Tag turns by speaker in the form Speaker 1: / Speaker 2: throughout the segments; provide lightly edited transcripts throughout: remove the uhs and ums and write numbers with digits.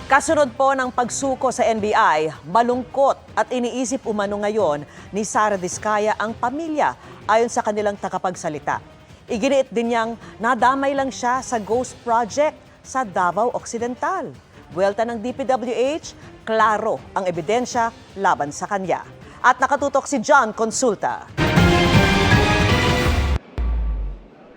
Speaker 1: Kasunod po ng pagsuko sa NBI, malungkot at iniisip umano ngayon ni Sara Diskaya ang pamilya ayon sa kanilang takapagsalita. Iginiit din niyang nadamay lang siya sa ghost project sa Davao Occidental. Buwelta ng DPWH, klaro ang ebidensya laban sa kanya. At nakatutok si John Consulta.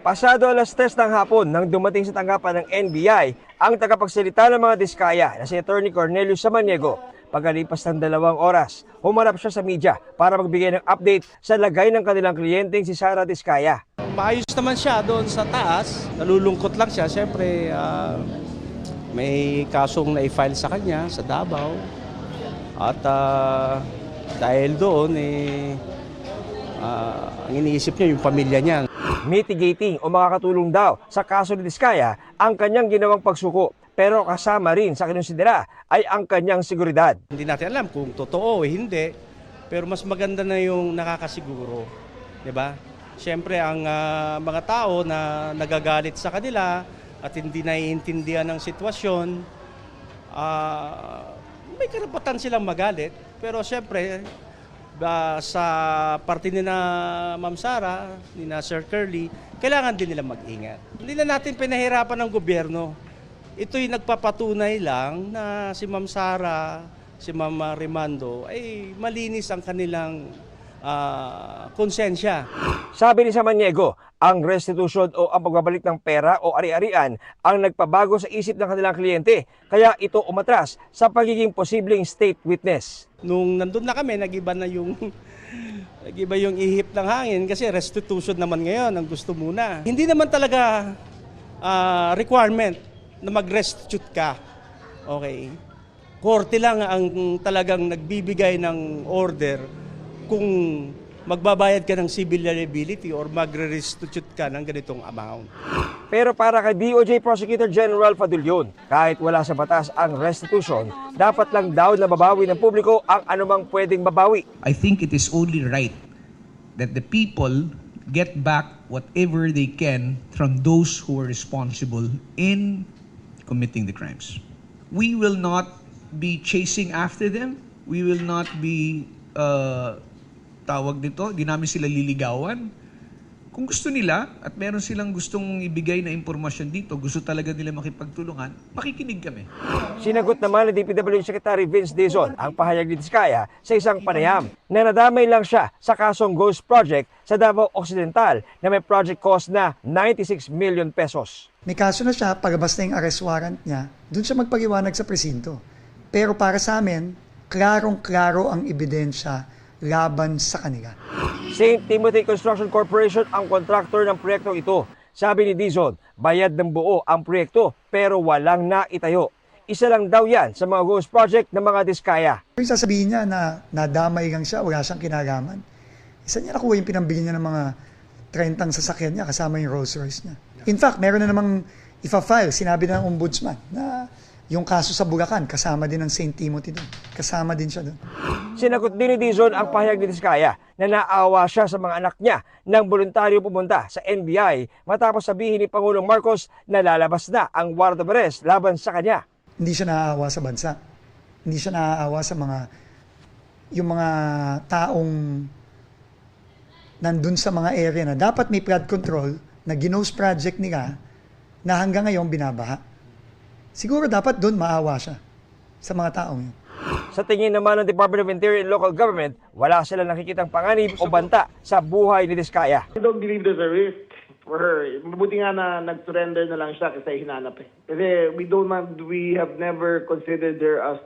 Speaker 2: Pasado alas 3 ng hapon nang dumating sa tanggapan ng NBI ang tagapagsalita ng mga Diskaya na si Attorney Cornelius Samaniego. Pagkalipas ng 2 oras, humarap siya sa media para magbigay ng update sa lagay ng kanilang kliyenteng si Sara Diskaya.
Speaker 3: Maayos naman siya doon sa taas. Nalulungkot lang siya. Siyempre, may kasong na-file sa kanya sa Davao. At dahil doon, ang iniisip niya yung pamilya niya.
Speaker 2: Mitigating o makakatulong daw sa kaso ni Diskaya ang kanyang ginawang pagsuko. Pero kasama rin sa kinonsidera ay ang kanyang seguridad.
Speaker 3: Hindi natin alam kung totoo o hindi, pero mas maganda na yung nakakasiguro. Diba? Siyempre, ang mga tao na nagagalit sa kanila at hindi naiintindihan ng sitwasyon, may karapatan silang magalit. Pero siyempre, sa parte ni na Ma'am Sara, ni na Sir Curly, kailangan din nila mag-ingat. Hindi na natin pinahirapan ng gobyerno. Ito'y nagpapatunay lang na si Ma'am Sara, si Ma'am Rimando ay malinis ang kanilang konsensya.
Speaker 2: Sabi ni Samaniego, ang restitution o ang pagbabalik ng pera o ari-arian ang nagpabago sa isip ng kanilang kliyente. Kaya ito umatras sa pagiging posibleng state witness.
Speaker 3: Nung nandun na kami, nag-iba yung ihip ng hangin kasi restitution naman ngayon ang gusto muna. Hindi naman talaga requirement na mag-restitute ka. Okay. Korte lang ang talagang nagbibigay ng order kung magbabayad ka ng civil liability or magre-restitute ka ng ganitong amount.
Speaker 2: Pero para kay DOJ Prosecutor General Fadulyon, kahit wala sa batas ang restitution, dapat lang daw na babawi ng publiko ang anumang pwedeng babawi.
Speaker 4: I think it is only right that the people get back whatever they can from those who were responsible in committing the crimes. We will not be chasing after them. We will not be di namin sila liligawan. Kung gusto nila at meron silang gustong ibigay na impormasyon dito, gusto talaga nila makipagtulungan, makikinig kami.
Speaker 2: Sinagot naman ni DPWH Secretary Vince Dizon ang pahayag ni Diskaya sa isang panayam na nadamay lang siya sa kasong Ghost Project sa Davao Occidental na may project cost na 96 million pesos.
Speaker 5: May kaso na siya, pagabas na yung arrest warrant niya, doon siya magpaliwanag sa presinto. Pero para sa amin, klarong-klaro ang ebidensya laban sa kanila.
Speaker 2: St. Timothy Construction Corporation ang kontraktor ng proyektong ito. Sabi ni Dizon, bayad ng buo ang proyekto pero walang naitayo. Isa lang daw yan sa mga ghost project ng mga Diskaya.
Speaker 5: Yung sasabihin niya na nadamay lang siya, wala siyang kinalaman. Isa niya nakuha yung pinambili niya ng mga 30 sasakyan niya kasama yung Rolls Royce niya. In fact, meron na namang ifa-file, sinabi na ng ombudsman na yung kaso sa Bulacan, kasama din ng St. Timothy doon. Kasama din siya doon.
Speaker 2: Sinagot din ni Dizon ang pahayag ni Diskaya na naawa siya sa mga anak niya nang voluntaryo pumunta sa NBI matapos sabihin ni Pangulong Marcos na lalabas na ang warrant of arrest laban sa kanya.
Speaker 5: Hindi siya naaawa sa bansa. Hindi siya naaawa sa yung mga taong nandun sa mga area na dapat may flood control na ginose project nila na hanggang ngayon binabaha. Siguro dapat doon maawa siya sa mga taong yun.
Speaker 2: Sa tingin naman ng Department of Interior and Local Government, wala sila nakikitang panganib o banta sa buhay ni Diskaya.
Speaker 6: I don't believe there's a risk for her. Mabuti nga na nag-surrender na lang siya kasi hinanap eh. Kasi we have never considered her as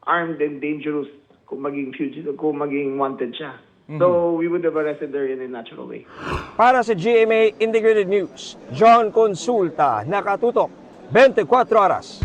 Speaker 6: armed and dangerous kung maging fugitive, kung maging wanted siya. So we would have arrested her in a natural way.
Speaker 2: Para sa GMA Integrated News, John Consulta, nakatutok 24 oras.